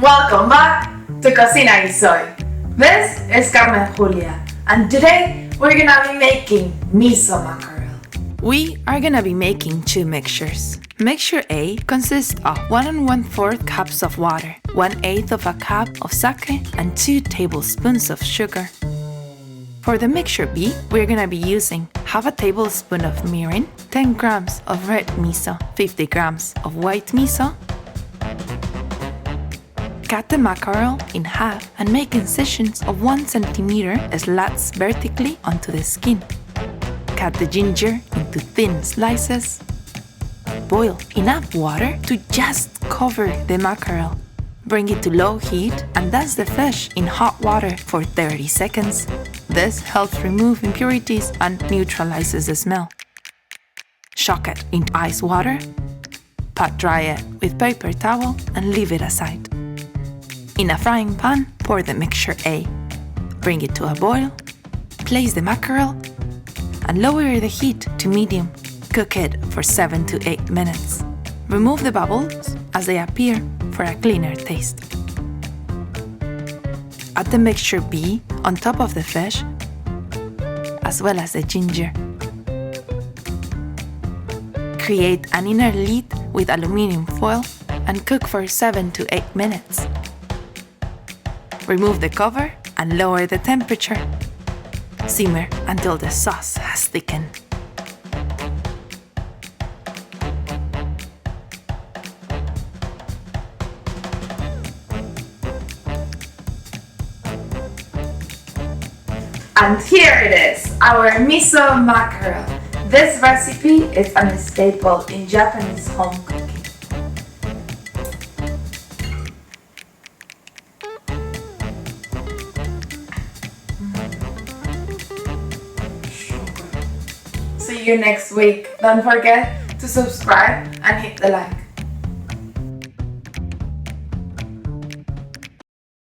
Welcome back to Cocina y Soy. This is Carmen Julia, and today we're gonna be making Miso Mackerel. We are gonna be making two mixtures. Mixture A consists of 1 1/4 cups of water, 1/8 of a cup of sake, and 2 tablespoons of sugar. For the mixture B, we're gonna be using half a tablespoon of mirin, 10 grams of red miso, 50 grams of white miso. Cut the mackerel in half and make incisions of 1 centimeter slats vertically onto the skin. Cut the ginger into thin slices. Boil enough water to just cover the mackerel. Bring it to low heat and dust the fish in hot water for 30 seconds. This helps remove impurities and neutralizes the smell. Soak it in ice water. Pat dry it with paper towel and leave it aside. In a frying pan, pour the mixture A. Bring it to a boil. Place the mackerel and lower the heat to medium. Cook it for 7 to 8 minutes. Remove the bubbles as they appear for a cleaner taste. Add the mixture B on top of the fish, as well as the ginger. Create an inner lid with aluminum foil and cook for 7 to 8 minutes. Remove the cover and lower the temperature. Simmer until the sauce has thickened. And here it is, our Miso Mackerel. This recipe is a staple in Japanese home cooking. See you next week. Don't forget to subscribe and hit the like.